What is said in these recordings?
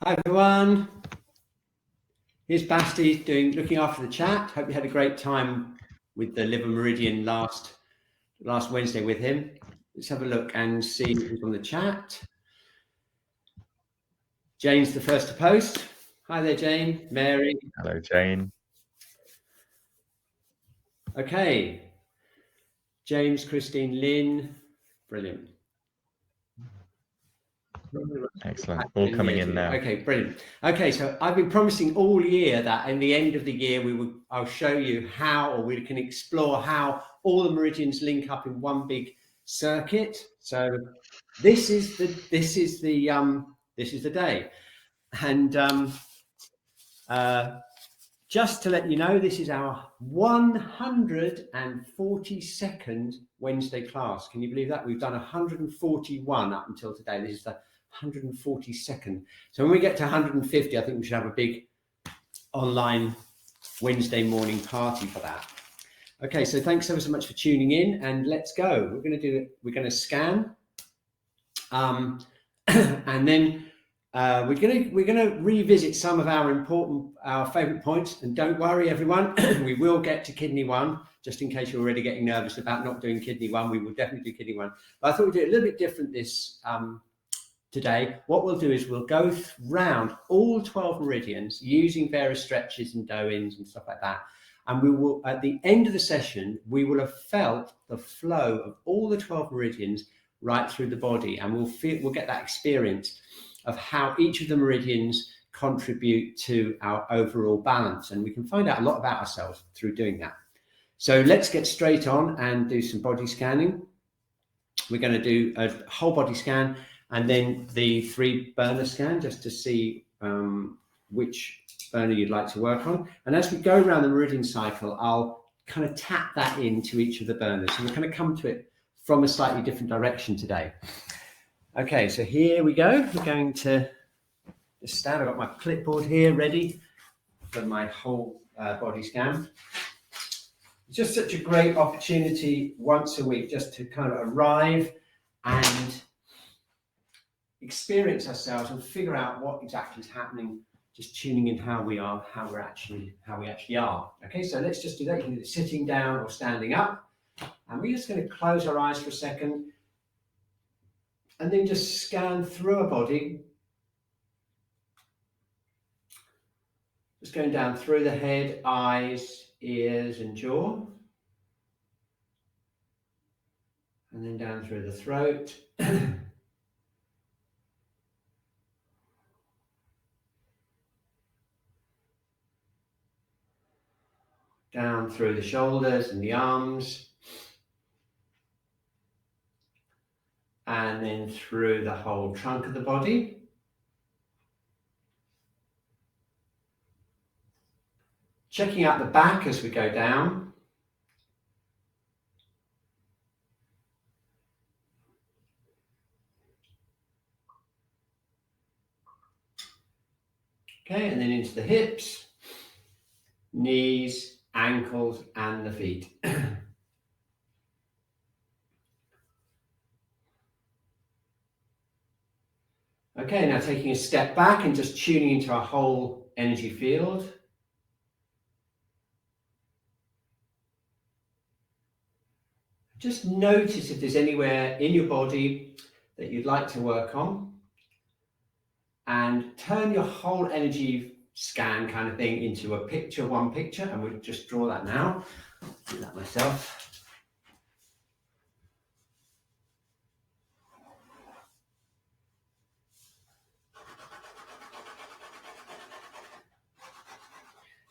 Hi everyone, here's Basti looking after the chat. Hope you had a great time with the Liver Meridian last Wednesday with him. Let's have a look and see who's on the chat. Jane's the first to post. Hi there, Jane. Mary. Hello, Jane. Okay. James, Christine, Lynn. Brilliant. Excellent. All coming in now. Okay, brilliant. Okay, so I've been promising all year that in the end of the year I'll show you how, or we can explore how all the meridians link up in one big circuit. So this is the day, and just to let you know, this is our 142nd Wednesday class. Can you believe that? We've done 141 up until today. This is the 142nd. So when we get to 150, I think we should have a big online Wednesday morning party for that. Okay, so thanks ever so much for tuning in, and let's go. We're going to scan, and then we're going to revisit some of our favorite points. And don't worry, everyone, we will get to kidney 1. Just in case you're already getting nervous about not doing kidney 1, we will definitely do kidney 1. But I thought we'd do it a little bit different this today. What we'll do is we'll go round all 12 meridians using various stretches and doe-ins and stuff like that. And we will, at the end of the session, we will have felt the flow of all the 12 meridians right through the body, and we'll get that experience of how each of the meridians contribute to our overall balance. And we can find out a lot about ourselves through doing that. So let's get straight on and do some body scanning. We're going to do a whole body scan and then the 3 burner scan, just to see which burner you'd like to work on. And as we go around the meridian cycle, I'll kind of tap that into each of the burners. So we're going to come to it from a slightly different direction today. Okay, so here we go. We're going to just stand. I've got my clipboard here ready for my whole body scan. It's just such a great opportunity once a week just to kind of arrive and experience ourselves and figure out what exactly is happening, just tuning in how we actually are. Okay, so let's just do that. You can do it sitting down or standing up. And we're just going to close our eyes for a second and then just scan through our body. Just going down through the head, eyes, ears, and jaw. And then down through the throat. Down through the shoulders and the arms. And then through the whole trunk of the body. Checking out the back as we go down. Okay, and then into the hips, knees, ankles, and the feet. Okay, now taking a step back and just tuning into our whole energy field. Just notice if there's anywhere in your body that you'd like to work on, and turn your whole energy scan kind of thing into a picture, one picture, and we'll just draw that now. I'll do that myself.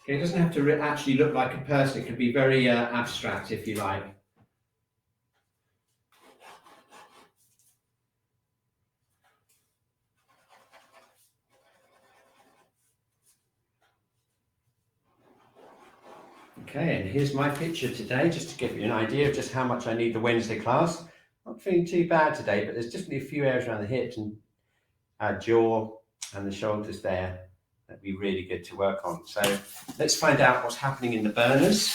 Okay, it doesn't have to actually look like a person. It could be very abstract if you like. Okay, and here's my picture today, just to give you an idea of just how much I need the Wednesday class. Not feeling too bad today, but there's definitely a few areas around the hips and jaw and the shoulders there that'd be really good to work on. So let's find out what's happening in the burners.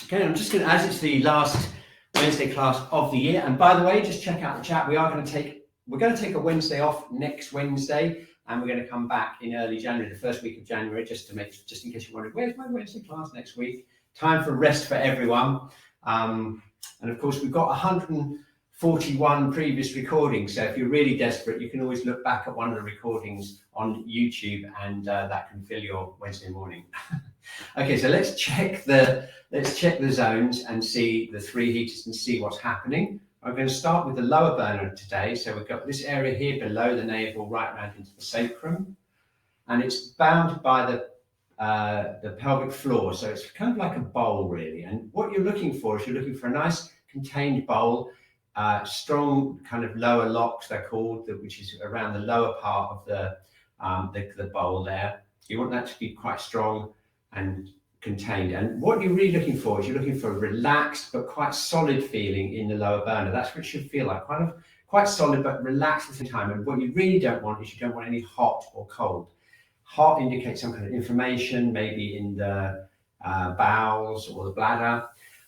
Okay, I'm just going to, as it's the last Wednesday class of the year, and by the way, just check out the chat. We are going to take we're going to take a Wednesday off next Wednesday, and we're going to come back in early January, the first week of January, just in case you wondered, where's my Wednesday class next week? Time for rest for everyone. And of course, we've got 141 previous recordings. So if you're really desperate, you can always look back at one of the recordings on YouTube, and that can fill your Wednesday morning. Okay, so let's check the zones and see the 3 heaters and see what's happening. I'm going to start with the lower burner today. So we've got this area here below the navel, right around into the sacrum, and it's bounded by the pelvic floor. So it's kind of like a bowl, really. And what you're looking for is a nice contained bowl, strong kind of lower locks, they're called, which is around the lower part of the bowl there. You want that to be quite strong and contained. And what you're really looking for is you're looking for a relaxed but quite solid feeling in the lower burner. That's what it should feel like, kind of quite solid but relaxed at the same time. And what you really don't want is you don't want any hot or cold. Hot indicates some kind of inflammation, maybe in the bowels or the bladder.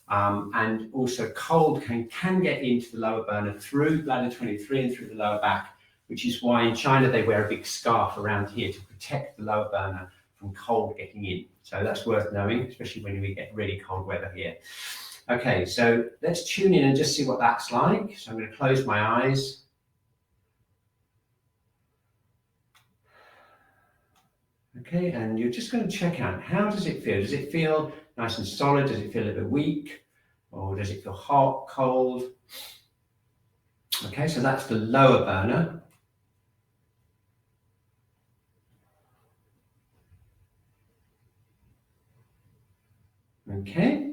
And also cold can get into the lower burner through bladder 23 and through the lower back, which is why in China they wear a big scarf around here to protect the lower burner from cold getting in. So that's worth knowing, especially when we get really cold weather here. Okay, so let's tune in and just see what that's like. So I'm going to close my eyes. Okay, and you're just going to check out, how does it feel? Does it feel nice and solid? Does it feel a little bit weak? Or does it feel hot, cold? Okay, so that's the lower burner. Okay.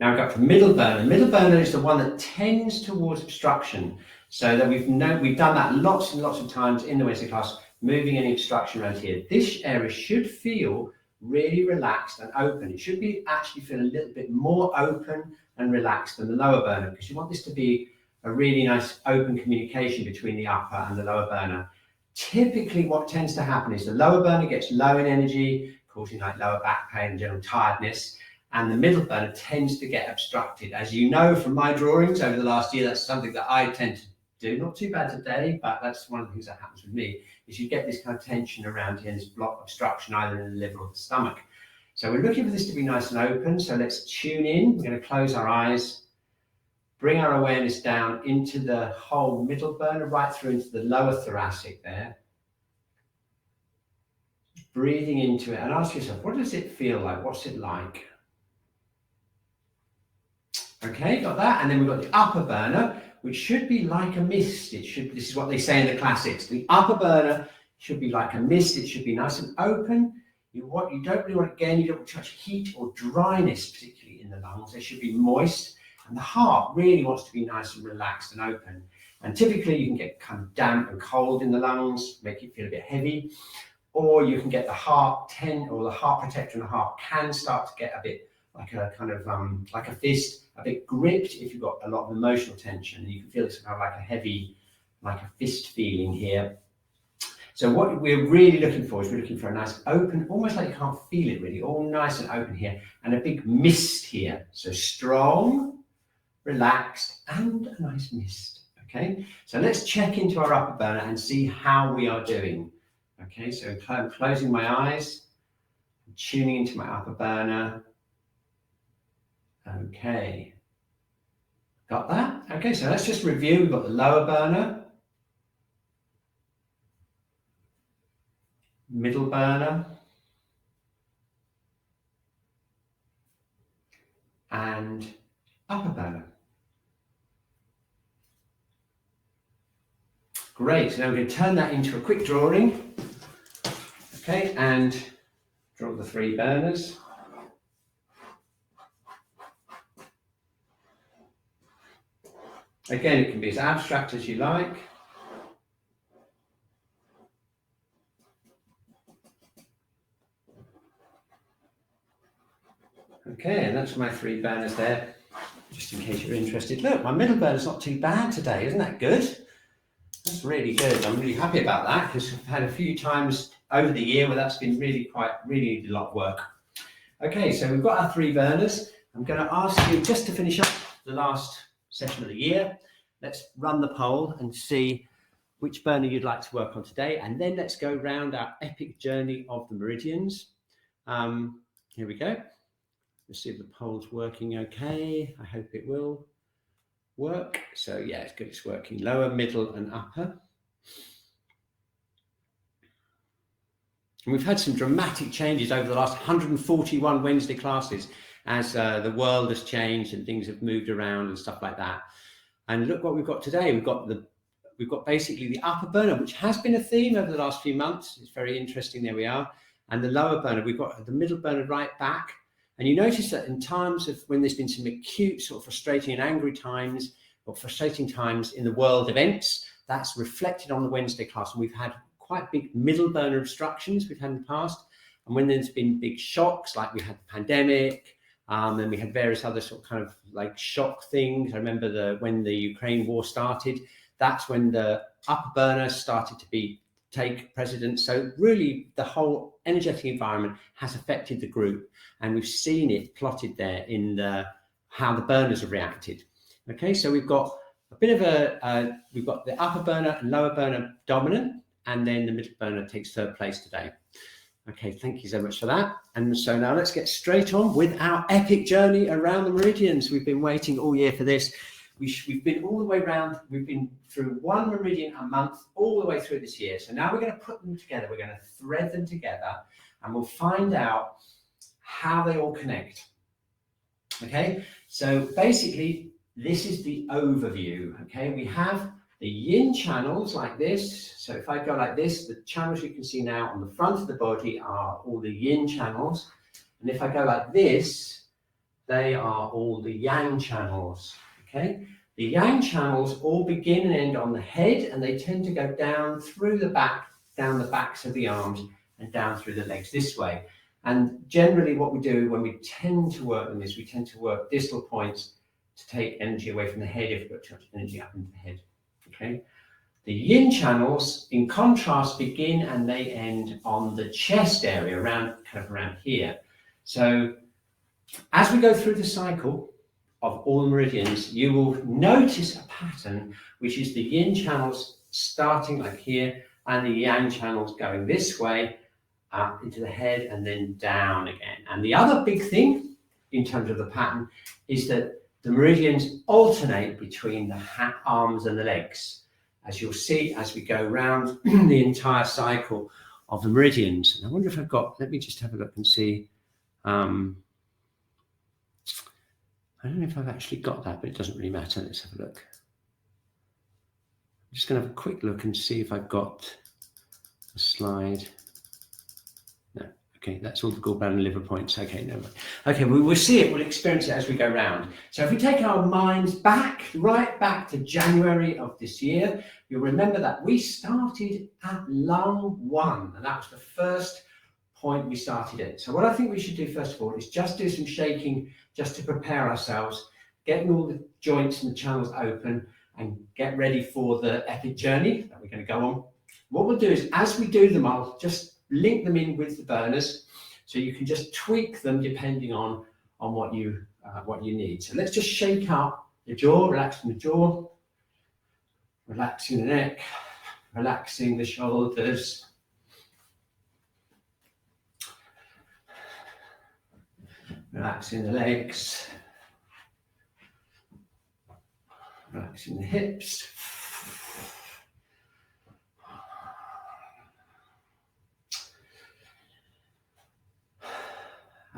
Now we've got the middle burner. Middle burner is the one that tends towards obstruction. So that we've done that lots and lots of times in the Wednesday class, moving any obstruction around here. This area should feel really relaxed and open. It should be actually feel a little bit more open and relaxed than the lower burner, because you want this to be a really nice open communication between the upper and the lower burner. Typically what tends to happen is the lower burner gets low in energy, causing like lower back pain and general tiredness, and the middle burner tends to get obstructed. As you know from my drawings over the last year, that's something that I tend to do. Not too bad today, but that's one of the things that happens with me, is you get this kind of tension around here, this block obstruction either in the liver or the stomach. So we're looking for this to be nice and open. So let's tune in. We're going to close our eyes, bring our awareness down into the whole middle burner, right through into the lower thoracic there. Breathing into it and ask yourself, what does it feel like? What's it like? Okay, got that. And then we've got the upper burner, which should be like a mist. This is what they say in the classics. The upper burner should be like a mist. It should be nice and open. You don't really want, again, you don't want to touch heat or dryness, particularly in the lungs. They should be moist. And the heart really wants to be nice and relaxed and open. And typically you can get kind of damp and cold in the lungs, make it feel a bit heavy. Or you can get the heart the heart protector in the heart can start to get a bit like a kind of like a fist, a bit gripped if you've got a lot of emotional tension. You can feel it's kind of like a heavy, like a fist feeling here. So what we're really looking for is we're looking for a nice open, almost like you can't feel it really, all nice and open here, and a big mist here. So strong, relaxed, and a nice mist. Okay, so let's check into our upper burner and see how we are doing. Okay, so I'm closing my eyes, tuning into my upper burner. Okay, got that? Okay, so let's just review. We've got the lower burner, middle burner, and upper burner. Great, so now we're going to turn that into a quick drawing. Okay, and draw the 3 burners. Again, it can be as abstract as you like. Okay, and that's my 3 burners there, just in case you're interested. Look, my middle burner's not too bad today, isn't that good? That's really good. I'm really happy about that, because I've had a few times over the year where that's been really a lot of work. Okay, so we've got our 3 burners. I'm going to ask you just to finish up the last session of the year. let's run the poll and see which burner you'd like to work on today. And then let's go round our epic journey of the meridians. Here we go. Let's see if the poll's working okay. I hope it will work. So yeah, it's good, it's working. Lower, middle, and upper. And we've had some dramatic changes over the last 141 Wednesday classes as the world has changed and things have moved around and stuff like that. And look what we've got today. We've got basically the upper burner, which has been a theme over the last few months. It's very interesting. There we are. And the lower burner, we've got the middle burner right back. And you notice that in times of when there's been some acute sort of frustrating and angry times or frustrating times in the world events, that's reflected on the Wednesday class. And we've had quite big middle burner obstructions we've had in the past. And when there's been big shocks, like we had the pandemic, and we had various other sort of kind of like shock things. I remember when the Ukraine war started, that's when the upper burner started to take precedence. So really the whole energetic environment has affected the group, and we've seen it plotted there in how the burners have reacted. Okay, so we've got a bit of we've got the upper burner and lower burner dominant, and then the middle burner takes third place today. Okay, thank you so much for that. And so now let's get straight on with our epic journey around the meridians. We've been waiting all year for this. We've been all the way around. We've been through one meridian a month all the way through this year. So now we're going to put them together. We're going to thread them together, and we'll find out how they all connect. Okay, so basically this is the overview. Okay, we have the yin channels like this. So if I go like this, the channels you can see now on the front of the body are all the yin channels. And if I go like this, they are all the yang channels. Okay, the yang channels all begin and end on the head, and they tend to go down through the back, down the backs of the arms, and down through the legs this way. And generally what we do when we tend to work them is we tend to work distal points to take energy away from the head if we've got too much energy up into the head. Okay, the yin channels, in contrast, begin and they end on the chest area, around here. So as we go through the cycle of all the meridians, you will notice a pattern, which is the yin channels starting like here and the yang channels going this way up into the head and then down again. And the other big thing in terms of the pattern is that the meridians alternate between the arms and the legs, as you'll see as we go around the entire cycle of the meridians. And I wonder if I've got, let me just have a look and see. I don't know if I've actually got that, but it doesn't really matter. Let's have a look. I'm just going to have a quick look and see if I've got a slide. No. Okay, that's all the gallbladder and liver points. Okay, no. Okay, we will see it, we'll experience it as we go round. So if we take our minds back, right back to January of this year, you'll remember that we started at lung 1, and that was the first point we started at. So what I think we should do first of all is just do some shaking just to prepare ourselves, getting all the joints and the channels open and get ready for the epic journey that we're going to go on. What we'll do is as we do them, I'll just link them in with the burners, so you can just tweak them depending on what you need. So let's just shake up the jaw, relaxing the jaw, relaxing the neck, relaxing the shoulders, relaxing the legs, relaxing the hips.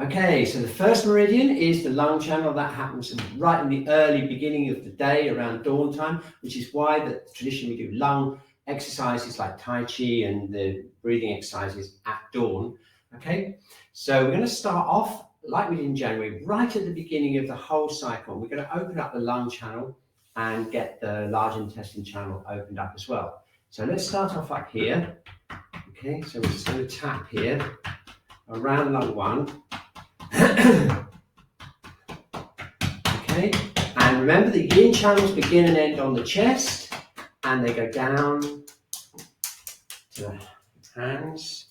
Okay, so the first meridian is the lung channel. That happens right in the early beginning of the day, around dawn time, which is why traditionally we do lung exercises like Tai Chi and the breathing exercises at dawn. Okay, so we're going to start off like we did in January, right at the beginning of the whole cycle. We're going to open up the lung channel and get the large intestine channel opened up as well. So let's start off up here. Okay, so we're just going to tap here around lung 1. Okay, and remember the yin channels begin and end on the chest, and they go down to the hands,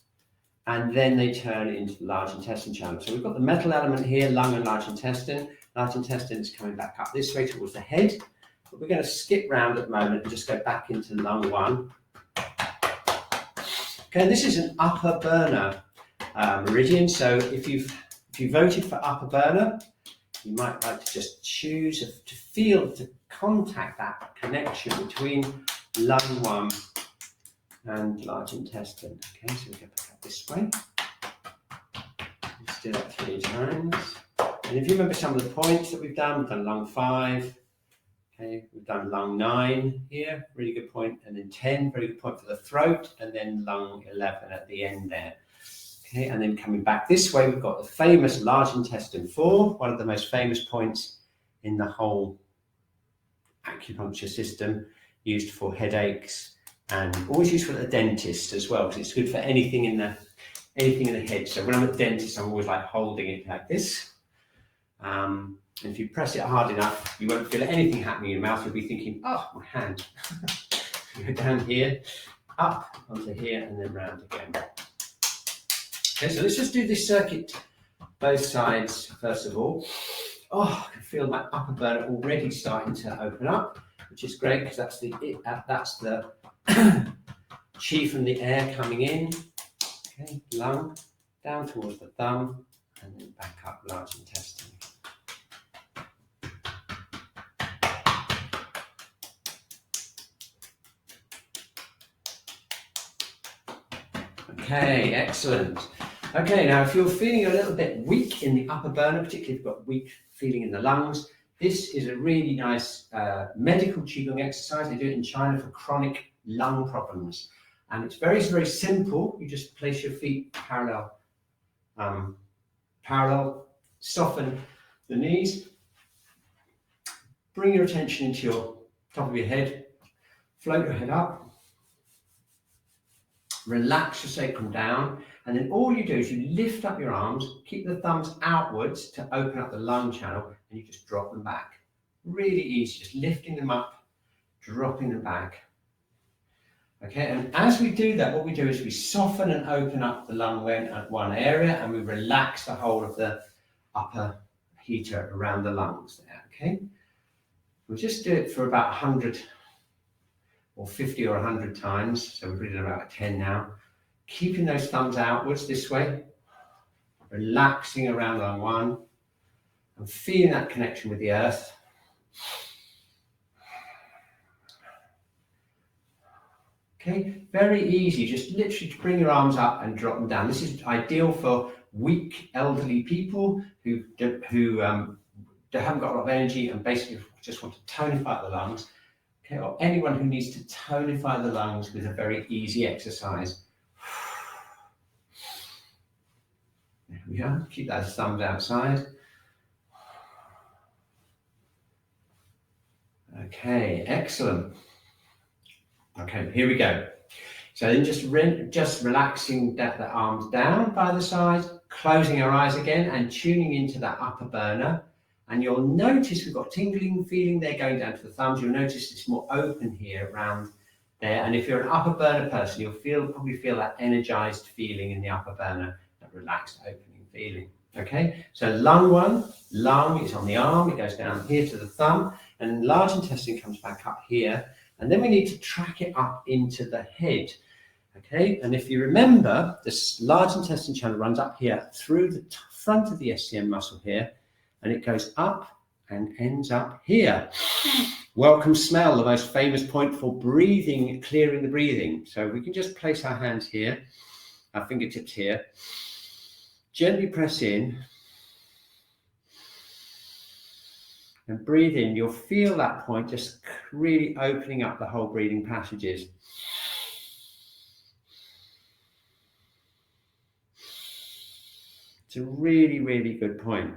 and then they turn into the large intestine channel. So we've got the metal element here, lung and large intestine. Large intestine is coming back up this way towards the head, but we're going to skip round at the moment and just go back into lung 1. Okay, this is an upper burner meridian. So if you voted for upper burner, you might like to just choose to feel, to contact that connection between lung 1 and large intestine. Okay, so we go back up this way. Let's do that 3 times. And if you remember some of the points that we've done lung 5. Okay, we've done lung 9 here, really good point, and then 10, very good point for the throat, and then lung 11 at the end there. Okay, and then coming back this way, we've got the famous large intestine 4, one of the most famous points in the whole acupuncture system, used for headaches and always useful at the dentist as well, because it's good for anything in the head. So when I'm at the dentist, I'm always like holding it like this. And if you press it hard enough, you won't feel anything happening in your mouth. You'll be thinking, oh, my hand. Go down here, up onto here, and then round again. Okay, so let's just do this circuit both sides first of all. Oh, I can feel my upper burner already starting to open up, which is great because that's the Qi from the air coming in. Okay, lung down towards the thumb, and then back up large intestine. Okay, excellent. Okay, now if you're feeling a little bit weak in the upper burner, particularly if you've got weak feeling in the lungs, this is a really nice medical Qi Gong exercise. They do it in China for chronic lung problems. And it's very, very simple. You just place your feet parallel, soften the knees, bring your attention into your top of your head, float your head up, relax your sacrum down, and then all you do is you lift up your arms, keep the thumbs outwards to open up the lung channel, and you just drop them back. Really easy, just lifting them up, dropping them back. Okay, and as we do that, what we do is we soften and open up the lung at one area, and we relax the whole of the upper heater around the lungs there, okay? We'll just do it for about 100 or 50 or 100 times. So we've done about 10 now. Keeping those thumbs outwards this way, relaxing around lung 1, and feeling that connection with the earth. Okay, very easy. Just literally bring your arms up and drop them down. This is ideal for weak elderly people who haven't got a lot of energy and basically just want to tonify the lungs. Okay, or anyone who needs to tonify the lungs with a very easy exercise. There we are. Keep those thumbs outside. Okay, excellent. Okay, here we go. So then just relaxing the arms down by the side, closing our eyes again and tuning into that upper burner. And you'll notice we've got tingling feeling there going down to the thumbs. You'll notice it's more open here around there. And if you're an upper burner person, you'll probably feel that energized feeling in the upper burner, that relaxed opening feeling. Okay, so lung 1, lung is on the arm, it goes down here to the thumb, and large intestine comes back up here. And then we need to track it up into the head. Okay, and if you remember, this large intestine channel runs up here through the front of the SCM muscle here, and it goes up and ends up here. Welcome smell, the most famous point for breathing, clearing the breathing. So we can just place our hands here, our fingertips here, gently press in, and breathe in. You'll feel that point just really opening up the whole breathing passages. It's a really, really good point.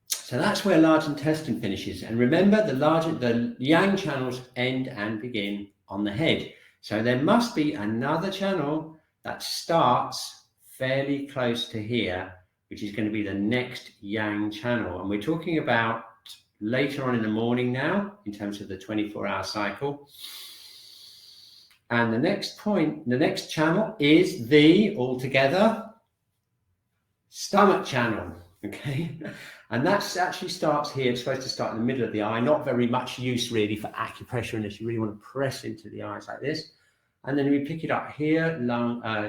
So that's where large intestine finishes. And remember, the yang channels end and begin on the head. So there must be another channel that starts fairly close to here, which is going to be the next yang channel. And we're talking about later on in the morning now, in terms of the 24-hour cycle. And the next channel is the, altogether, stomach channel, okay? And that actually starts here. It's supposed to start in the middle of the eye. Not very much use really for acupressure unless you really want to press into the eyes like this. And then we pick it up here,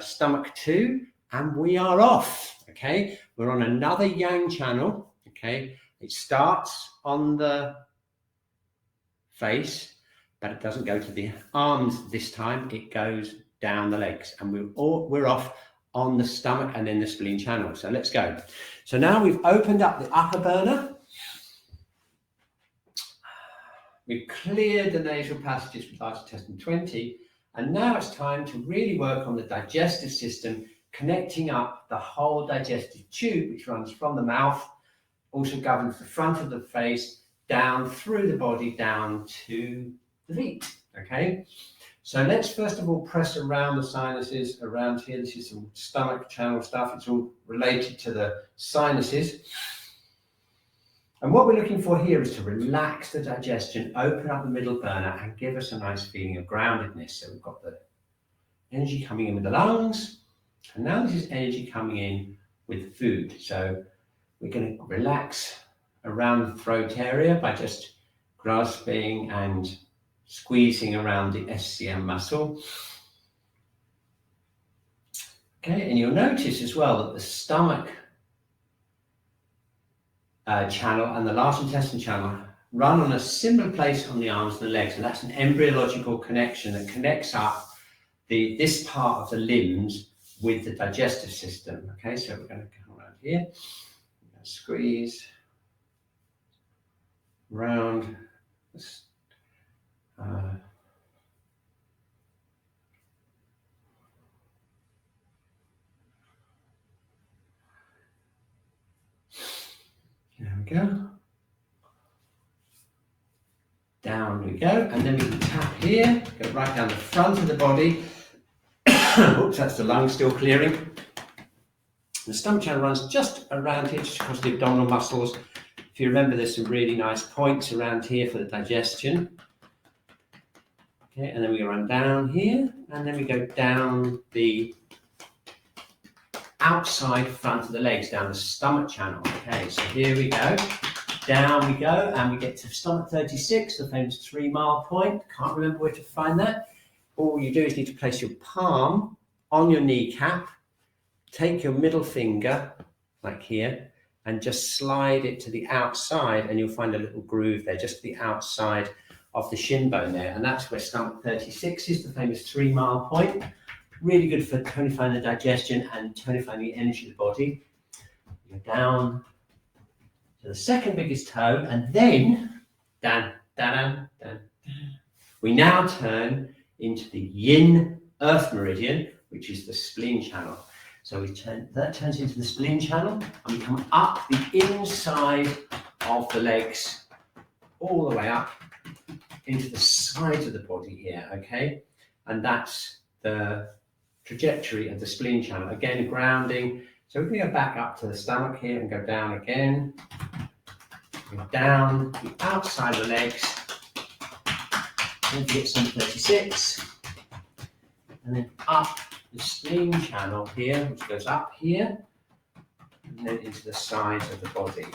stomach 2, and we are off. Okay, we're on another yang channel. Okay, it starts on the face, but it doesn't go to the arms this time. It goes down the legs, and we're off on the stomach and then the spleen channel. So let's go. So now we've opened up the upper burner. We've cleared the nasal passages with large intestine 20, and now it's time to really work on the digestive system, connecting up the whole digestive tube, which runs from the mouth, also governs the front of the face, down through the body, down to the feet. Okay, so let's first of all press around the sinuses around here. This is some stomach channel stuff. It's all related to the sinuses. And what we're looking for here is to relax the digestion, open up the middle burner, and give us a nice feeling of groundedness. So we've got the energy coming in with the lungs, and now this is energy coming in with food. So we're going to relax around the throat area by just grasping and squeezing around the SCM muscle. Okay, and you'll notice as well that the stomach channel and the large intestine channel run on a similar place on the arms and the legs, and that's an embryological connection that connects up this part of the limbs with the digestive system. Okay, so we're going to come around here, squeeze around this, there we go. Down we go, and then we can tap here, go right down the front of the body. Oops, that's the lungs still clearing. The stomach channel runs just around here, just across the abdominal muscles. If you remember, there's some really nice points around here for the digestion. Okay, and then we run down here, and then we go down the outside front of the legs, down the stomach channel. Okay, so here we go. Down we go, and we get to stomach 36, the famous 3-mile point. Can't remember where to find that. All you do is need to place your palm on your kneecap, take your middle finger, like here, and just slide it to the outside, and you'll find a little groove there, just the outside of the shin bone there. And that's where stomach 36 is, the famous 3-mile point. Really good for tonifying the digestion and tonifying the energy of the body. You go down to the second biggest toe, and then down, down, down. We now turn into the yin earth meridian, which is the spleen channel. So that turns into the spleen channel, and we come up the inside of the legs, all the way up into the sides of the body here, okay? And that's the trajectory of the spleen channel. Again, grounding. So we can go back up to the stomach here and go down again. Go down the outside of the legs. Don't forget some 36. And then up the spleen channel here, which goes up here, and then into the sides of the body.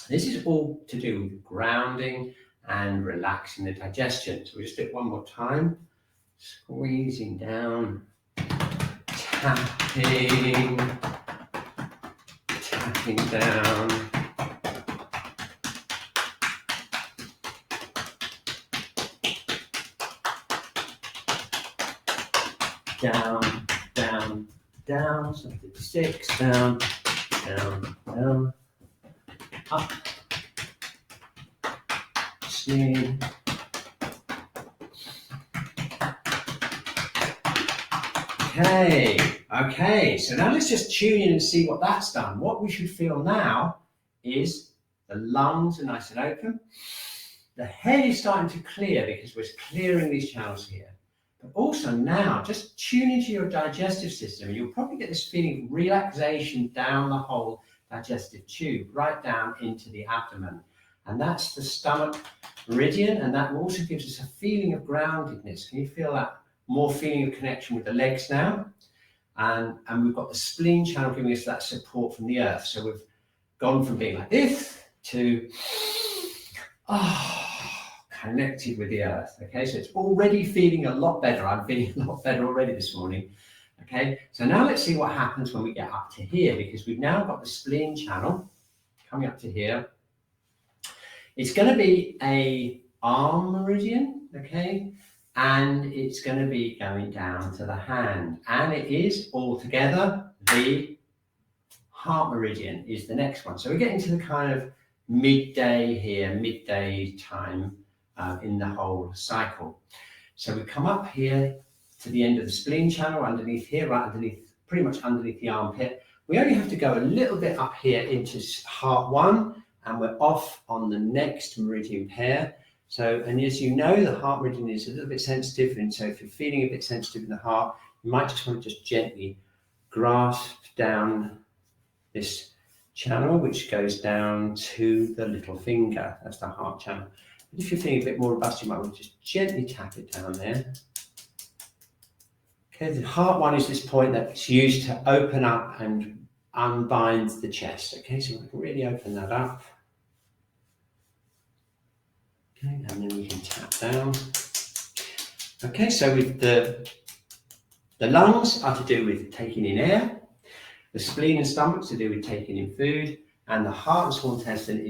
This is all to do with grounding and relaxing the digestion. So we just do it one more time. Squeezing down, tapping down. Down, down, down, so 56, down, down, down, up, spleen. Okay, so now let's just tune in and see what that's done. What we should feel now is the lungs are nice and open. The head is starting to clear because we're clearing these channels here. But also now, just tune into your digestive system, and you'll probably get this feeling of relaxation down the whole digestive tube, right down into the abdomen. And that's the stomach meridian, and that also gives us a feeling of groundedness. Can you feel that? More feeling of connection with the legs now. And we've got the spleen channel giving us that support from the earth. So we've gone from being like this to connected with the earth. Okay, so it's already feeling a lot better. I'm feeling a lot better already this morning. Okay, so now let's see what happens when we get up to here, because we've now got the spleen channel coming up to here. It's going to be a arm meridian, okay, and it's going to be going down to the hand, and it is altogether the heart meridian is the next one. So we're getting to the kind of midday here, midday time in the whole cycle. So we come up here to the end of the spleen channel, underneath here, right underneath, pretty much underneath the armpit. We only have to go a little bit up here into heart 1, and we're off on the next meridian pair. So, and as you know, the heart meridian is a little bit sensitive, and so if you're feeling a bit sensitive in the heart, you might just want to just gently grasp down this channel, which goes down to the little finger. That's the heart channel. But if you're feeling a bit more robust, you might want to just gently tap it down there. Okay, the heart 1 is this point that's used to open up and unbind the chest. Okay, so we can really open that up. Okay, and then we can tap down. Okay, so with the lungs are to do with taking in air, the spleen and stomach to do with taking in food, and the heart and small intestine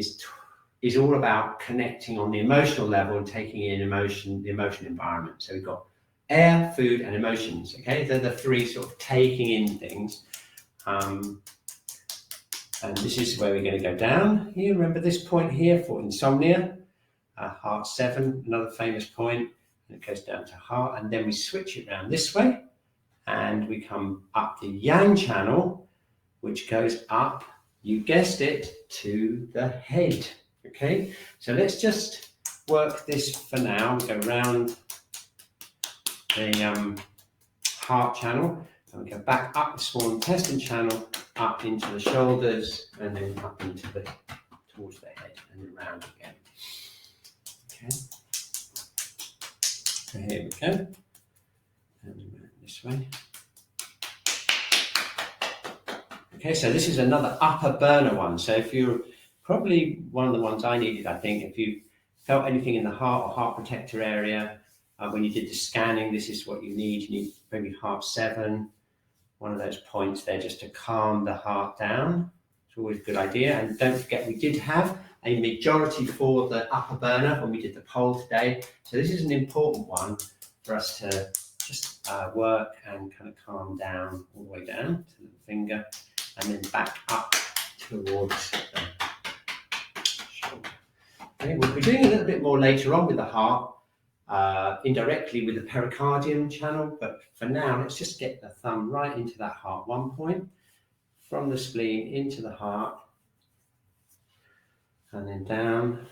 is all about connecting on the emotional level and taking in emotion, the emotional environment. So we've got air, food, and emotions. Okay, they're the 3 sort of taking in things. And this is where we're going to go down here. Remember this point here for insomnia, heart 7, another famous point, and it goes down to heart, and then we switch it around this way, and we come up the yang channel, which goes up, you guessed it, to the head. Okay, so let's just work this for now. We go around the heart channel, and we go back up the small intestine channel, up into the shoulders, and then up into towards the head, and then round again. Okay, so here we go, and around this way. Okay, so this is another upper burner one. So if you're probably one of the ones I needed, I think, if you felt anything in the heart or heart protector area, when you did the scanning, this is what you need. You need maybe heart 7, one of those points there just to calm the heart down. It's always a good idea. And don't forget, we did have a majority for the upper burner when we did the poll today. So this is an important one for us to just work and kind of calm down all the way down to the finger, and then back up towards the shoulder. Okay, we'll be doing a little bit more later on with the heart, indirectly with the pericardium channel, but for now, let's just get the thumb right into that heart 1 point, from the spleen into the heart, and then down.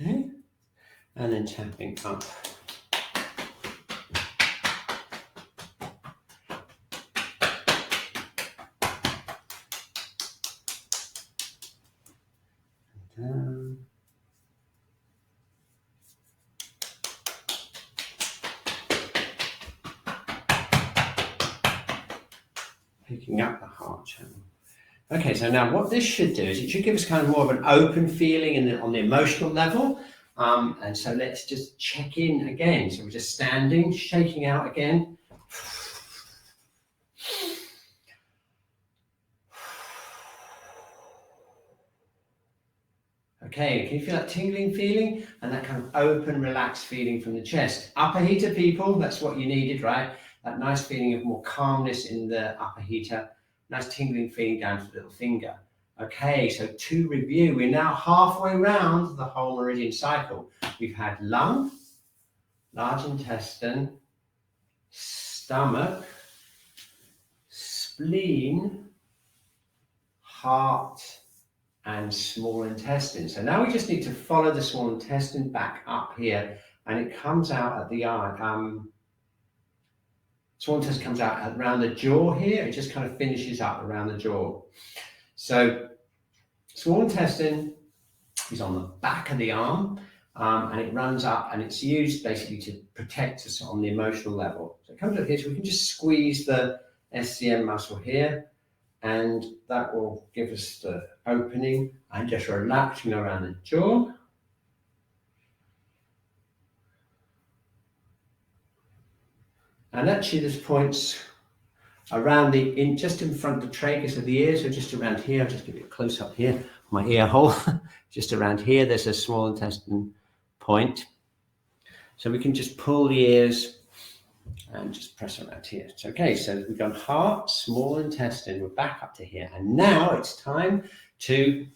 Okay, and then tapping up. Down. Picking up the heart channel. Okay, so now what this should do is it should give us kind of more of an open feeling on the emotional level. And so let's just check in again. So we're just standing, shaking out again. Okay, can you feel that tingling feeling and that kind of open, relaxed feeling from the chest? Upper heater, people, that's what you needed, right? That nice feeling of more calmness in the upper heater. Nice tingling feeling down to the little finger. Okay, so to review, we're now halfway around the whole meridian cycle. We've had lung, large intestine, stomach, spleen, heart, and small intestine. So now we just need to follow the small intestine back up here, and it comes out at the small intestine comes out around the jaw here. It just kind of finishes up around the jaw. So small intestine is on the back of the arm, and it runs up, and it's used basically to protect us on the emotional level. So it comes up here, so we can just squeeze the SCM muscle here, and that will give us the opening, and just relaxing around the jaw. And actually there's points around just in front of the tragus of the ear, so just around here. I'll just give you a close up here, my ear hole. Just around here, there's a small intestine point. So we can just pull the ears and just press around here. It's okay, so we've done heart, small intestine, we're back up to here. And now it's time to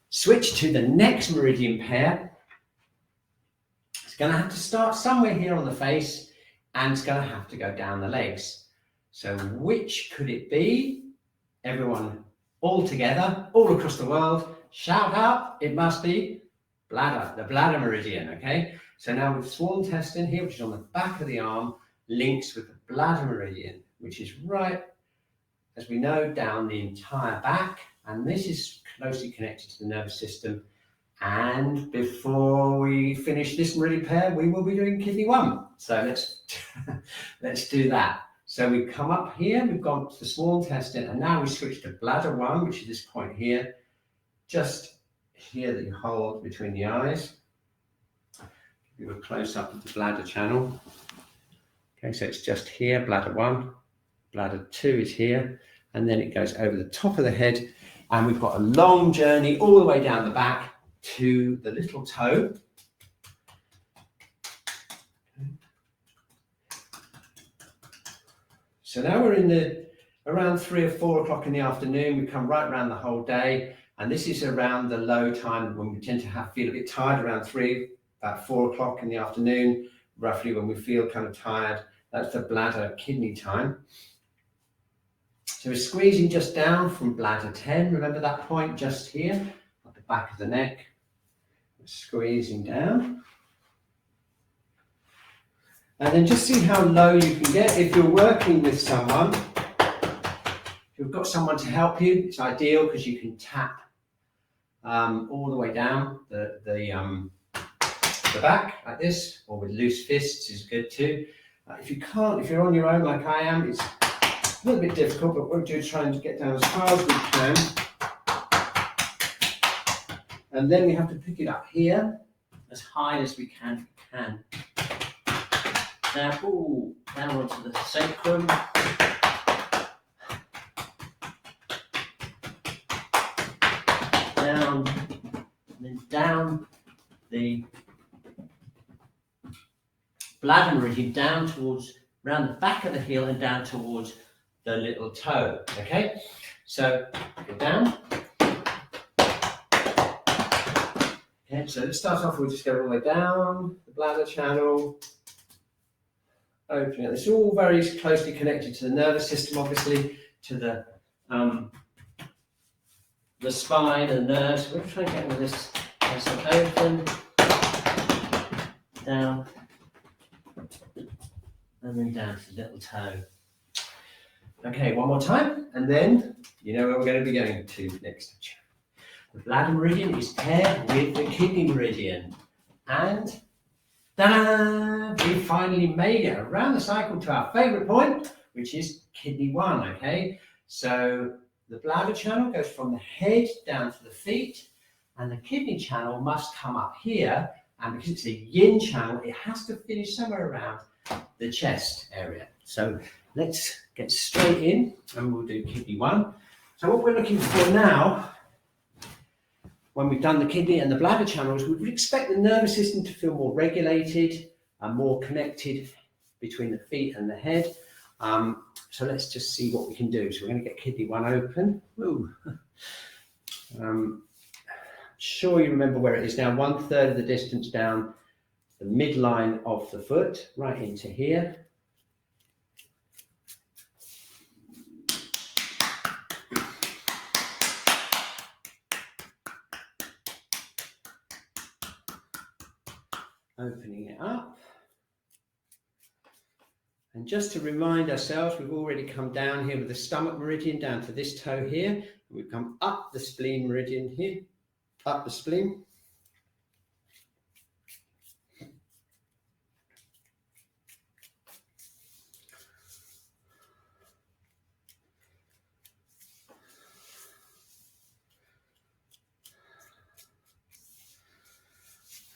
switch to the next meridian pair. It's gonna have to start somewhere here on the face, and it's gonna have to go down the legs. So which could it be? Everyone all together, all across the world, shout out, it must be bladder, the bladder meridian, okay? So now with small intestine here, which is on the back of the arm, links with the bladder meridian, which is right, as we know, down the entire back. And this is closely connected to the nervous system. And before we finish this meridian pair, we will be doing kidney 1. So let's do that. So we come up here, we've gone to the small intestine, and now we switch to bladder 1, which is this point here, just here that you hold between the eyes. Give you a close up of the bladder channel. Okay, so it's just here, bladder 1, bladder 2 is here, and then it goes over the top of the head, and we've got a long journey all the way down the back to the little toe. So now we're in around 3 or 4 o'clock in the afternoon. We come right around the whole day, and this is around the low time when we tend to feel a bit tired around 3, about 4 o'clock in the afternoon, roughly when we feel kind of tired. That's the bladder kidney time. So we're squeezing just down from bladder 10. Remember that point just here at the back of the neck. We're squeezing down. And then just see how low you can get. If you're working with someone, if you've got someone to help you, it's ideal because you can tap all the way down the back like this, or with loose fists is good too. If you can't, if you're on your own like I am, it's a little bit difficult, but what we'll do is try and get down as far as we can. And then we have to pick it up here as high as we can. Now, down onto the sacrum. Down, and then down the bladder meridian, down towards, around the back of the heel and down towards the little toe, okay? So, go down. Okay, so let's start off, we'll just go all the way down the bladder channel. Opening it. It's all very closely connected to the nervous system, obviously, to the spine and the nerves. We're trying to get all this nice and open, down, and then down to the little toe. Okay, one more time, and then you know where we're going to be going to next. The bladder meridian is paired with the kidney meridian, and ta-da! We finally made it around the cycle to our favorite point, which is kidney 1, okay? So the bladder channel goes from the head down to the feet, and the kidney channel must come up here, and because it's a yin channel, it has to finish somewhere around the chest area. So let's get straight in, and we'll do kidney 1. So what we're looking for now, when we've done the kidney and the bladder channels, we would expect the nervous system to feel more regulated and more connected between the feet and the head. So let's just see what we can do. So we're going to get kidney 1 open. Sure you remember where it is now, 1/3 of the distance down the midline of the foot, right into here. Opening it up. And just to remind ourselves, we've already come down here with the stomach meridian down to this toe here. We've come up the spleen meridian here, up the spleen.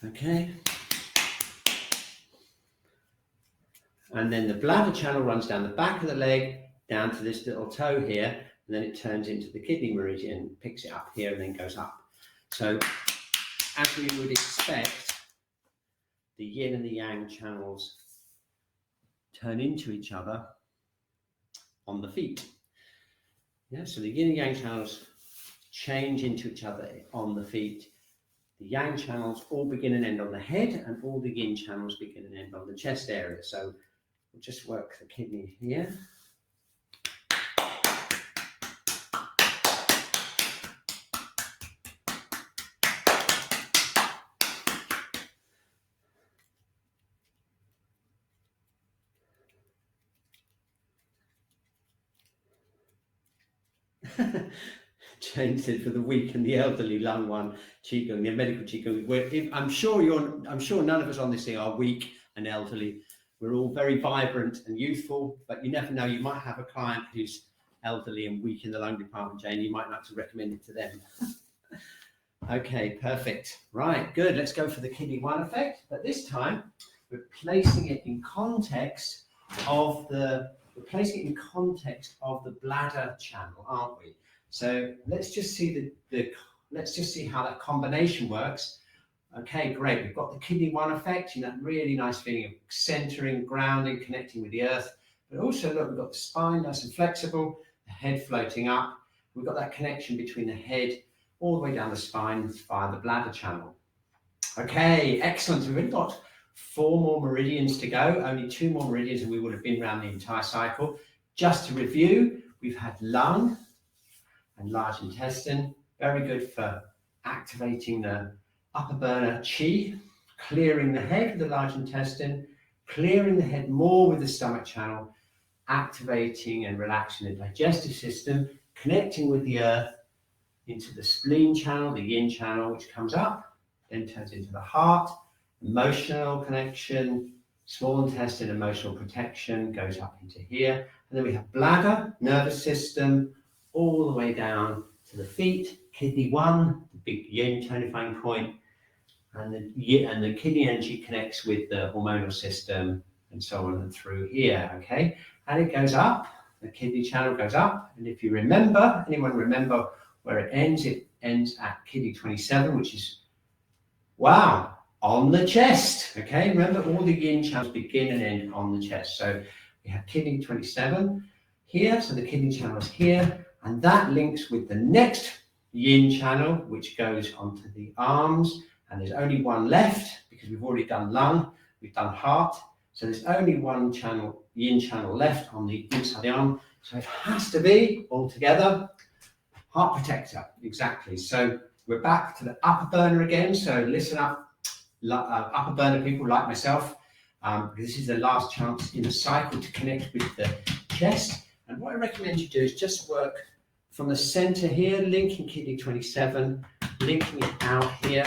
Okay. And then the bladder channel runs down the back of the leg, down to this little toe here, and then it turns into the kidney meridian, picks it up here and then goes up. So as we would expect, the yin and the yang channels turn into each other on the feet. Yeah, so the yin and yang channels change into each other on the feet. The yang channels all begin and end on the head, and all the yin channels begin and end on the chest area. So we'll just work the kidney here. Jane said for the weak and the elderly, lung one, Qi Gong, the medical Qi Gong. I'm sure none of us on this thing are weak and elderly. We're all very vibrant and youthful, but you never know. You might have a client who's elderly and weak in the lung department, Jane. You might like to recommend it to them. Okay, perfect. Right, good. Let's go for the kidney one effect. But this time, we're placing it in context of the bladder channel, aren't we? So let's just see let's just see how that combination works. Okay, great. We've got the kidney one effect, that really nice feeling of centering, grounding, connecting with the earth. But also, look, we've got the spine nice and flexible, the head floating up. We've got that connection between the head all the way down the spine via the bladder channel. Okay, excellent. So we've got 4 more meridians to go, only 2 more meridians, and we would have been around the entire cycle. Just to review, we've had lung and large intestine, very good for activating the upper burner Qi, clearing the head with the large intestine, clearing the head more with the stomach channel, activating and relaxing the digestive system, connecting with the earth into the spleen channel, the yin channel, which comes up, then turns into the heart, emotional connection, small intestine, emotional protection, goes up into here. And then we have bladder, nervous system, all the way down to the feet, kidney one, the big yin tonifying point, and the kidney energy connects with the hormonal system and so on and through here, okay? And it goes up, the kidney channel goes up, and if you remember, anyone remember where it ends at kidney 27, which is, wow, on the chest, okay? Remember, all the yin channels begin and end on the chest. So we have kidney 27 here, so the kidney channel is here, and that links with the next yin channel, which goes onto the arms, and there's only one left because we've already done lung, we've done heart, so there's only one channel, yin channel left on the inside of the arm, so it has to be, all together, heart protector, exactly. So we're back to the upper burner again, so listen up, upper burner people like myself, because this is the last chance in the cycle to connect with the chest. And what I recommend you do is just work from the center here, linking kidney 27, linking it out here.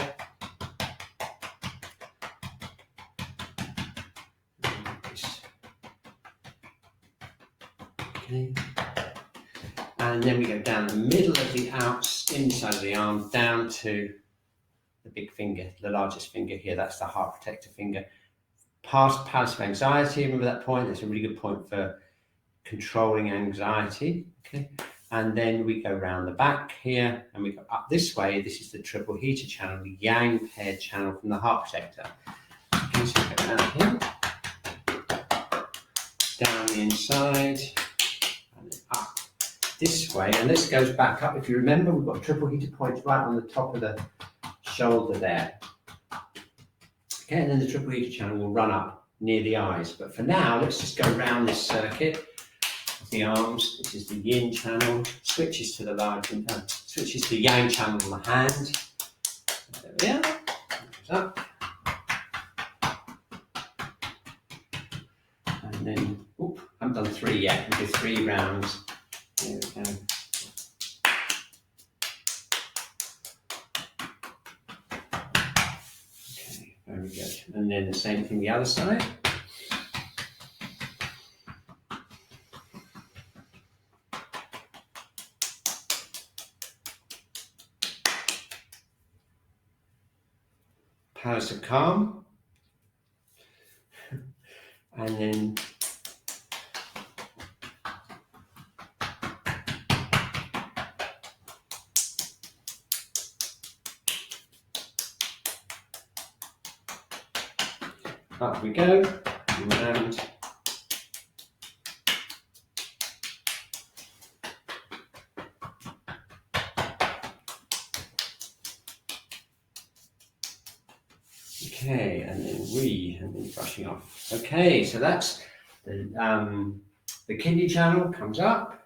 Okay. And then we go down the middle of the inside of the arm, down to the big finger, the largest finger here. That's the heart protector finger. Past passive anxiety, remember that point? That's a really good point for controlling anxiety. Okay. And then we go around the back here and we go up this way. This is the triple heater channel, the yang paired channel from the heart protector. Okay, so we go down here, down the inside, and then up this way. And this goes back up. If you remember, we've got a triple heater point right on the top of the shoulder there. Okay, and then the triple heater channel will run up near the eyes. But for now, let's just go around this circuit of the arms. This is the yin channel, switches to the large, switches to yang channel on the hand. There we are. Goes up. And And then, I haven't done 3 yet. We'll do 3 rounds. There we go. Okay, very good. And then the same thing the other side. Palace of Calm. And then up we go, and okay, and then brushing off. Okay, so that's the kidney channel comes up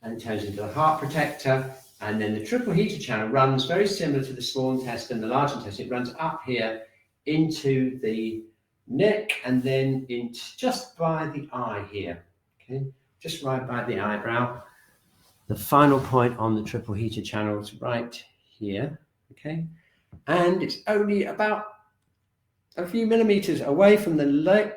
and turns into the heart protector, and then the triple heater channel runs very similar to the small intestine, the large intestine. It runs up here into the neck and then into just by the eye here. Okay, just right by the eyebrow. The final point on the triple heater channel is right here. Okay, and it's only about a few millimeters away from the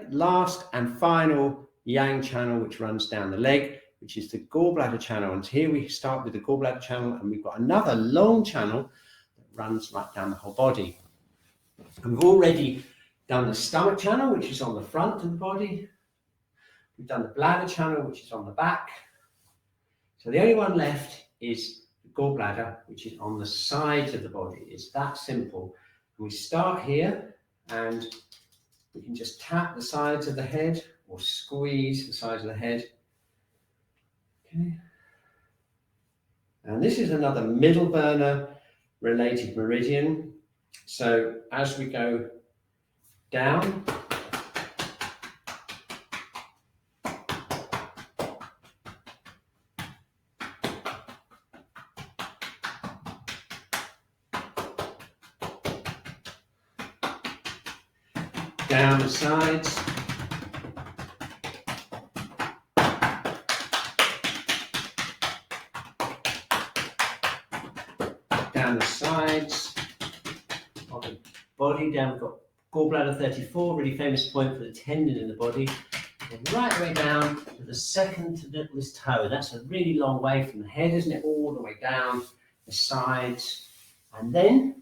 last and final yang channel, which runs down the leg, which is the gallbladder channel. And here we start with the gallbladder channel, and we've got another long channel that runs right down the whole body. And we've already done the stomach channel, which is on the front of the body. We've done the bladder channel, which is on the back. So the only one left is the gallbladder, which is on the sides of the body. It's that simple. And we start here, and we can just tap the sides of the head or squeeze the sides of the head. Okay. And this is another middle burner related meridian. So as we go down, down the sides, down the sides of the body, down we've got gallbladder 34, really famous point for the tendon in the body, and right the way down to the second to littlest toe. That's a really long way from the head, isn't it? All the way down the sides, and then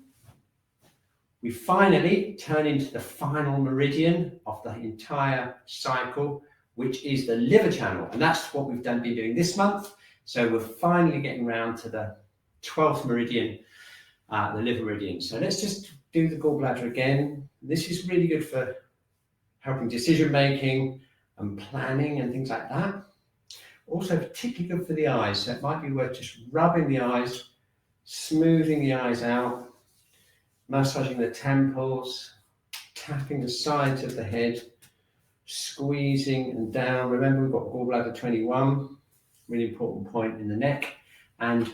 we finally turn into the final meridian of the entire cycle, which is the liver channel. And that's what we've been doing this month. So we're finally getting around to the 12th meridian, the liver meridian. So let's just do the gallbladder again. This is really good for helping decision making and planning and things like that. Also particularly good for the eyes. So it might be worth just rubbing the eyes, smoothing the eyes out, massaging the temples, tapping the sides of the head, squeezing and down. Remember, we've got gallbladder 21, really important point in the neck, and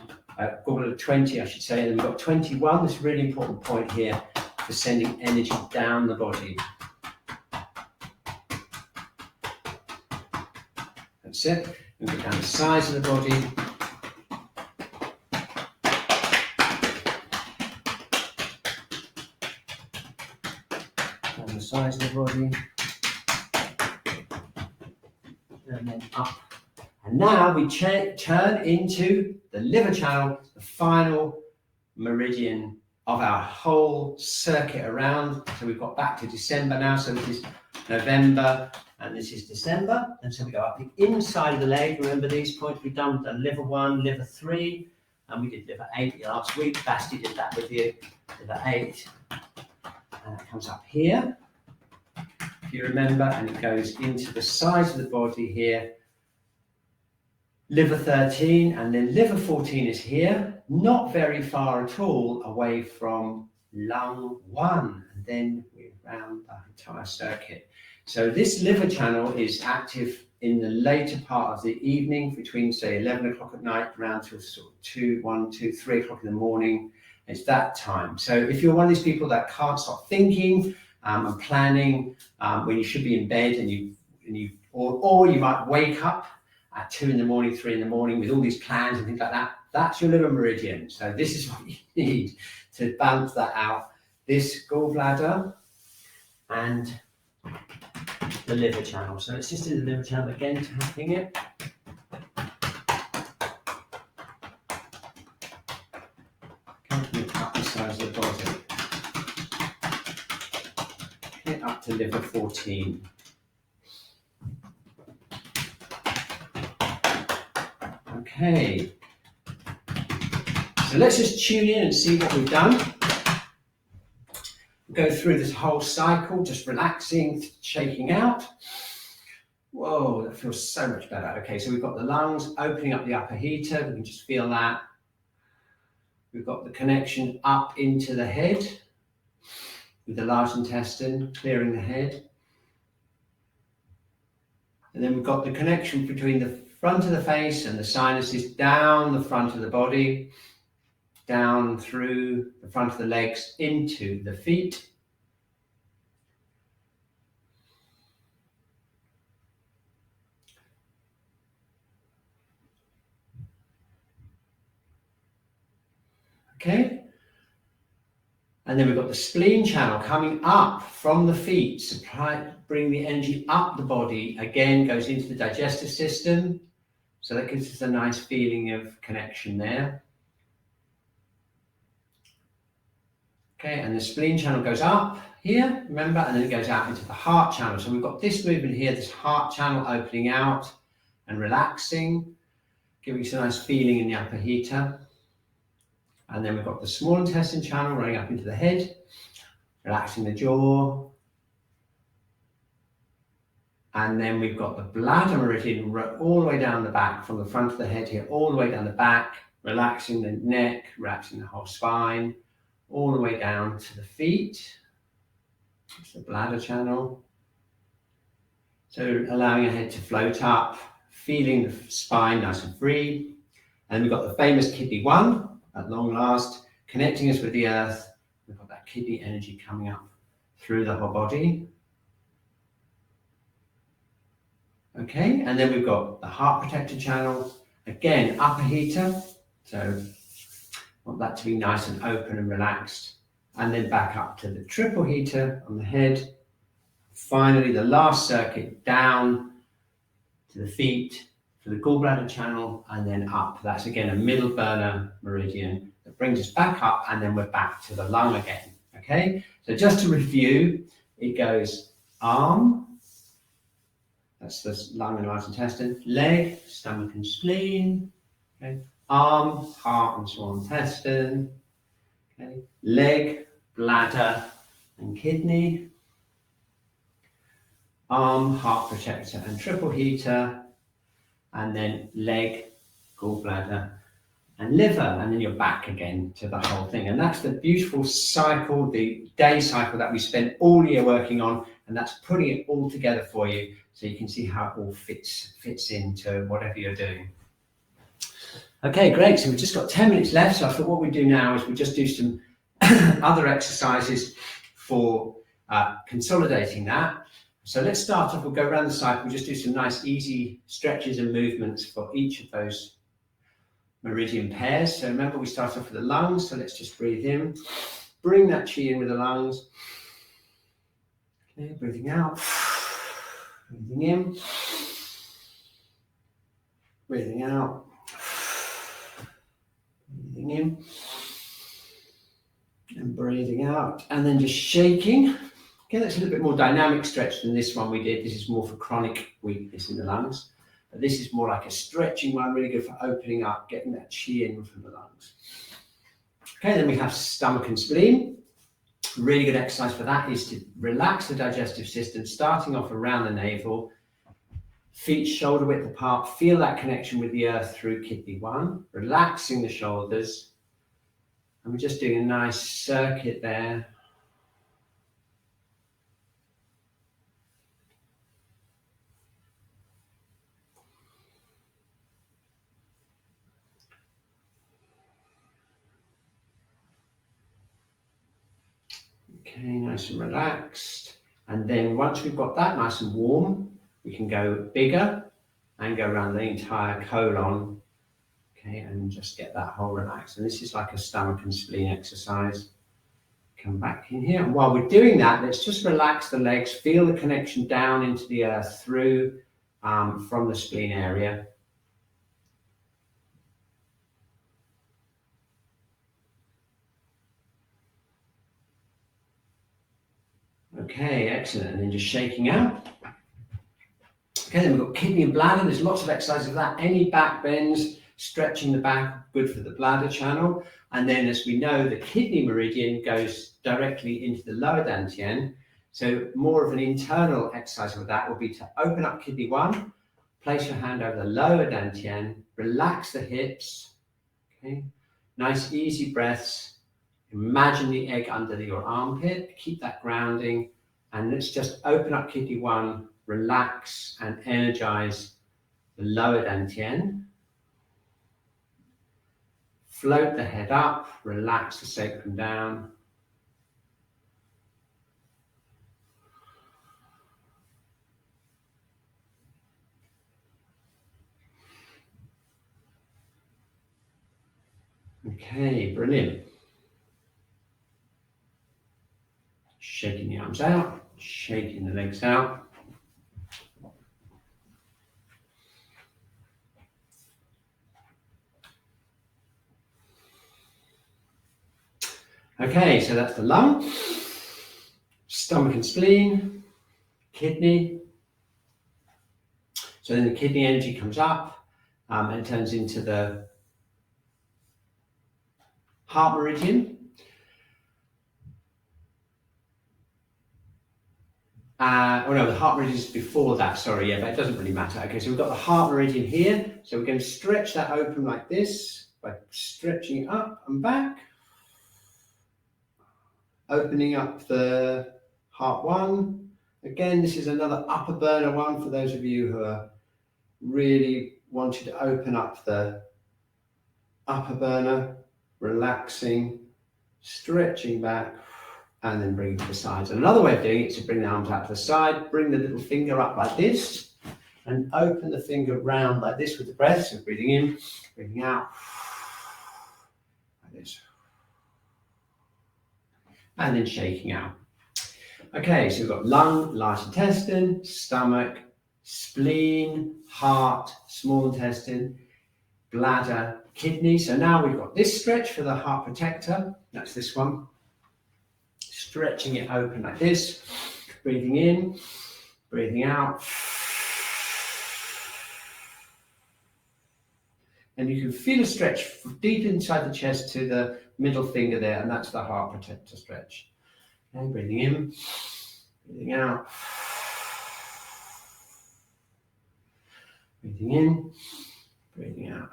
gallbladder 20, I should say, and then we've got 21, this really important point here for sending energy down the body. That's it. And go down the sides of the body. The size of the body, and then up. And now we turn into the liver channel, the final meridian of our whole circuit around. So we've got back to December now, so this is November and this is December. And so we go up the inside of the leg. Remember these points we've done liver 1, liver 3, and we did liver 8 last week. Basti did that with you, liver 8. And that comes up here, if you remember, and it goes into the sides of the body here. Liver 13, and then liver 14 is here, not very far at all away from lung 1, and then we're around the entire circuit. So this liver channel is active in the later part of the evening, between say 11 o'clock at night around till sort of 2, 1, 2, 3 o'clock in the morning. It's that time. So if you're one of these people that can't stop thinking and planning when you should be in bed, and you or you might wake up at 2 in the morning, 3 in the morning with all these plans and things like that. That's your liver meridian. So this is what you need to balance that out. This gallbladder and the liver channel. So let's just do the liver channel again, tapping it. Up the size of the body. Okay, up to liver 14. Okay. So let's just tune in and see what we've done. Go through this whole cycle, just relaxing, shaking out. Whoa, that feels so much better. Okay, so we've got the lungs opening up the upper heater. We can just feel that. We've got the connection up into the head with the large intestine, clearing the head. And then we've got the connection between the front of the face and the sinuses down the front of the body, down through the front of the legs into the feet. Okay. And then we've got the spleen channel coming up from the feet, bring the energy up the body, again goes into the digestive system. So that gives us a nice feeling of connection there. Okay, and the spleen channel goes up here, remember, and then it goes out into the heart channel. So we've got this movement here, this heart channel opening out and relaxing, giving us a nice feeling in the upper heater. And then we've got the small intestine channel running up into the head, relaxing the jaw. And then we've got the bladder meridian all the way down the back, from the front of the head here, all the way down the back, relaxing the neck, relaxing the whole spine, all the way down to the feet. It's the bladder channel. So allowing your head to float up, feeling the spine nice and free. And we've got the famous kidney 1. At long last, connecting us with the earth. We've got that kidney energy coming up through the whole body. Okay, and then we've got the heart protector channel, again, upper heater. So want that to be nice and open and relaxed. And then back up to the triple heater on the head. Finally, the last circuit down to the feet, to the gallbladder channel, and then up. That's again a middle burner meridian that brings us back up, and then we're back to the lung again. Okay, so just to review, it goes arm, that's the lung and large intestine, leg, stomach and spleen, okay, arm, heart and small intestine, okay, leg, bladder and kidney, arm, heart protector and triple heater, and then leg, gallbladder, and liver, and then you're back again to the whole thing. And that's the beautiful cycle, the day cycle that we spent all year working on, and that's putting it all together for you so you can see how it all fits into whatever you're doing. Okay, great. So we've just got 10 minutes left. So I thought what we do now is we just do some other exercises for consolidating that. So let's start off, we'll go around the cycle, we'll just do some nice easy stretches and movements for each of those meridian pairs. So remember, we start off with the lungs, so let's just breathe in, bring that chi in with the lungs. Okay, breathing out, breathing in, breathing out, breathing in, and breathing out, and then just shaking. Okay, that's a little bit more dynamic stretch than this one we did. This is more for chronic weakness in the lungs. But this is more like a stretching one, really good for opening up, getting that chi in from the lungs. Okay, then we have stomach and spleen. Really good exercise for that is to relax the digestive system, starting off around the navel, feet shoulder width apart, feel that connection with the earth through kidney 1, relaxing the shoulders. And we're just doing a nice circuit there. Okay, nice and relaxed. And then once we've got that nice and warm, We can go bigger and go around the entire colon, okay, and just get that whole relaxed. And this is like a stomach and spleen exercise. Come back in here. And while we're doing that, let's just relax the legs, feel the connection down into the earth through from the spleen area. Okay, excellent. And then just shaking out. Okay, then we've got kidney and bladder. There's lots of exercises of that. Any back bends, stretching the back, good for the bladder channel. And then, as we know, the kidney meridian goes directly into the lower dantian. So more of an internal exercise with that will be to open up kidney 1, place your hand over the lower dantian, relax the hips. Okay, nice easy breaths. Imagine the egg under your armpit. Keep that grounding. And let's just open up kidney 1, relax and energize the lower dantian. Float the head up, relax the sacrum down. Okay, brilliant. Shaking the arms out, shaking the legs out. Okay, so that's the lung, stomach and spleen, kidney. So then the kidney energy comes up and turns into the heart meridian. Oh no, the heart meridian is before that, sorry, yeah, but it doesn't really matter. Okay, so we've got the heart meridian here. So we're going to stretch that open like this by stretching it up and back. Opening up the heart 1. Again, this is another upper burner one for those of you who are really wanting to open up the upper burner, relaxing, stretching back, and then bring it to the sides. And another way of doing it is to bring the arms out to the side, bring the little finger up like this, and open the finger round like this with the breath. So breathing in, breathing out, like this. And then shaking out. Okay, so we've got lung, large intestine, stomach, spleen, heart, small intestine, bladder, kidney. So now we've got this stretch for the heart protector. That's this one. Stretching it open like this. Breathing in, breathing out. And you can feel a stretch deep inside the chest to the middle finger there, and that's the heart protector stretch. Okay, breathing in, breathing out. Breathing in, breathing out.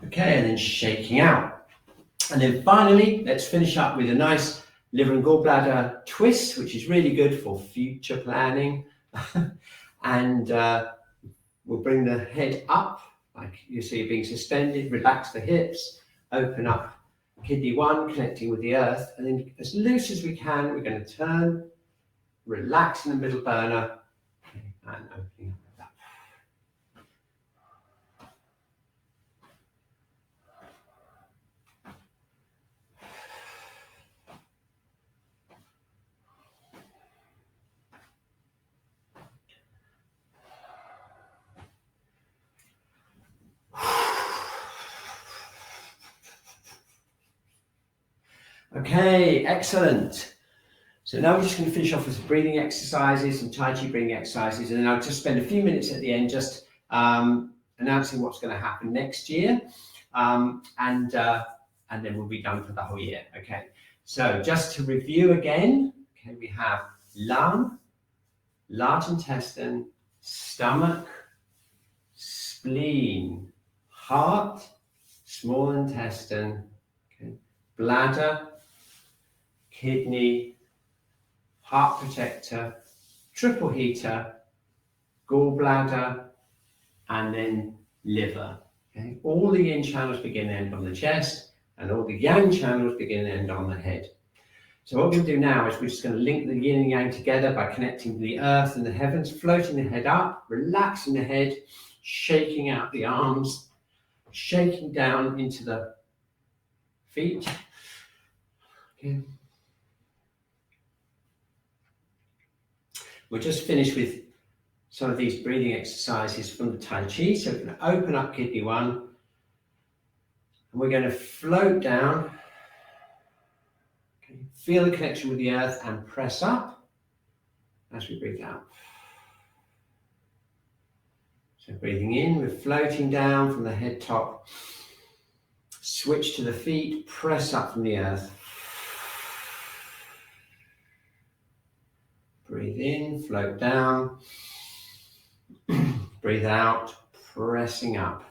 Okay, and then shaking out. And then finally, let's finish up with a nice liver and gallbladder twist, which is really good for future planning. And we'll bring the head up, like you see it being suspended, relax the hips, open up kidney 1, connecting with the earth, and then as loose as we can, we're going to turn, relax in the middle burner, and opening up like that. Okay, excellent. So now we're just going to finish off with some breathing exercises, some Tai Chi breathing exercises, and then I'll just spend a few minutes at the end just announcing what's going to happen next year, and then we'll be done for the whole year. Okay, so just to review again, okay, we have lung, large intestine, stomach, spleen, heart, small intestine, okay, bladder, kidney, heart protector, triple heater, gallbladder, and then liver. Okay? All the yin channels begin and end on the chest, and all the yang channels begin and end on the head. So what we'll do now is we're just going to link the yin and yang together by connecting the earth and the heavens, floating the head up, relaxing the head, shaking out the arms, shaking down into the feet. Okay. We'll just finish with some of these breathing exercises from the Tai Chi. So we're going to open up kidney 1, and we're going to float down. Okay. Feel the connection with the earth and press up as we breathe out. So breathing in, we're floating down from the head top. Switch to the feet, press up from the earth. Breathe in, float down. Breathe out, pressing up.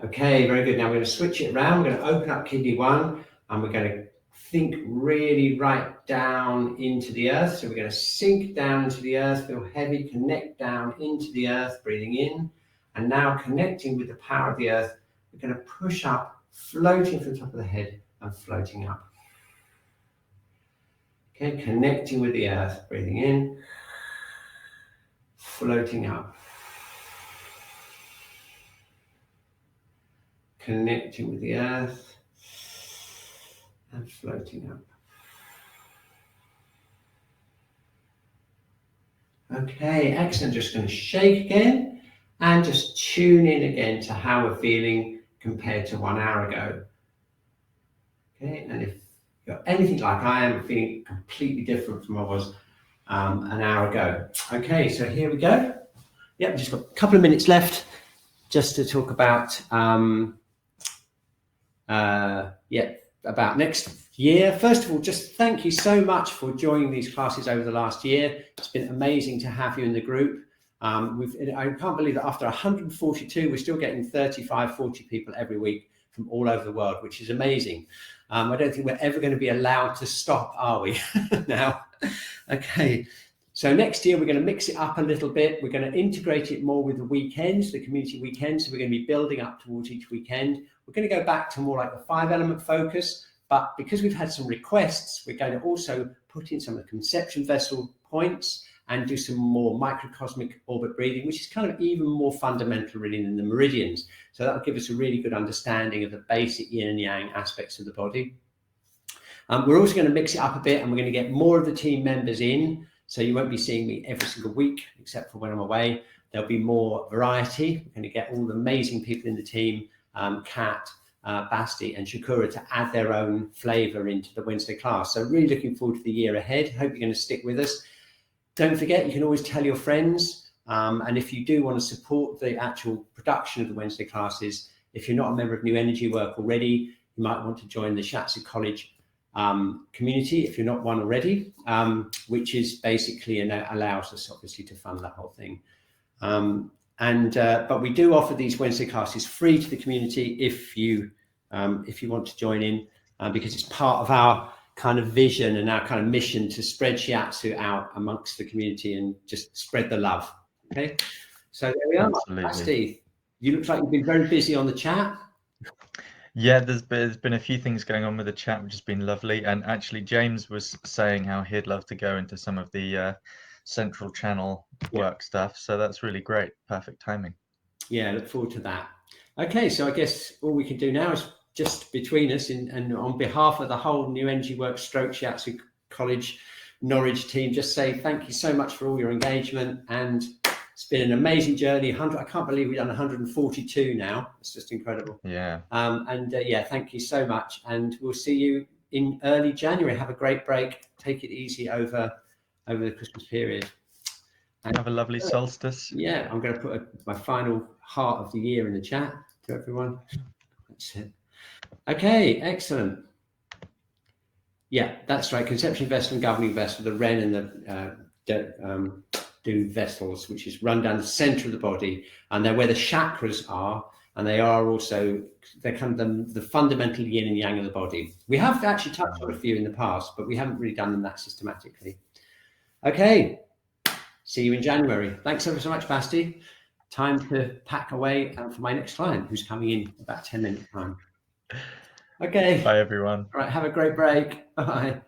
Okay, very good. Now we're going to switch it around. We're going to open up kidney 1, and we're going to think really right down into the earth. So we're going to sink down into the earth, feel heavy, connect down into the earth, breathing in. And now connecting with the power of the earth, we're going to push up, floating from the top of the head and floating up. Okay, connecting with the earth, breathing in, floating up. Connecting with the earth and floating up. Okay, excellent. Just going to shake again and just tune in again to how we're feeling compared to 1 hour ago. Okay, and if you're anything like I am, feeling completely different from what I was an hour ago. Okay, so here we go. Yep, we've just got a couple of minutes left just to talk about about next year. First of all, just thank you so much for joining these classes over the last year. It's been amazing to have you in the group. I can't believe that after 142, we're still getting 35, 40 people every week from all over the world, which is amazing. I don't think we're ever going to be allowed to stop, are we? Now, okay. So next year, we're going to mix it up a little bit. We're going to integrate it more with the weekends, the community weekends. So we're going to be building up towards each weekend. We're going to go back to more like the 5-element focus. But because we've had some requests, we're going to also put in some of the conception vessel points and do some more microcosmic orbit breathing, which is kind of even more fundamental really than the meridians. So that'll give us a really good understanding of the basic yin and yang aspects of the body. We're also going to mix it up a bit, and we're going to get more of the team members in. So you won't be seeing me every single week, except for when I'm away. There'll be more variety. We're going to get all the amazing people in the team, Kat, Basti and Shakura, to add their own flavor into the Wednesday class. So really looking forward to the year ahead. Hope you're going to stick with us. Don't forget, you can always tell your friends. And if you do want to support the actual production of the Wednesday classes, if you're not a member of New Energy Work already, you might want to join the Shiatsu College community if you're not one already, which is basically allows us obviously to fund that whole thing. But we do offer these Wednesday classes free to the community if you want to join in, because it's part of our kind of vision and our kind of mission to spread Shiatsu out amongst the community and just spread the love. Okay, so there we are. Steve, you look like you've been very busy on the chat. Yeah, there's been a few things going on with the chat, which has been lovely. And actually, James was saying how he'd love to go into some of the central channel work stuff. So that's really great. Perfect timing. Yeah, look forward to that. Okay, so I guess all we can do now is just between us and on behalf of the whole New Energy Work Stroke Shiatsu College Norwich team, just say thank you so much for all your engagement. And it's been an amazing journey. I can't believe we've done 142 now. It's just incredible. Yeah. Yeah, thank you so much. And we'll see you in early January. Have a great break. Take it easy over the Christmas period. And have a lovely solstice. Yeah, I'm going to put my final heart of the year in the chat to everyone. That's it. Okay, excellent. Yeah, that's right. Conception vessel and governing vessel, the Ren and the do vessels, which is run down the center of the body, and they're where the chakras are, and they're kind of the fundamental yin and yang of the body. We have actually touched on a few in the past, but we haven't really done them that systematically. Okay, see you in January. Thanks ever so much, Basti. Time to pack away for my next client, who's coming in about 10 minutes time. Okay. Bye, everyone. All right. Have a great break. Bye.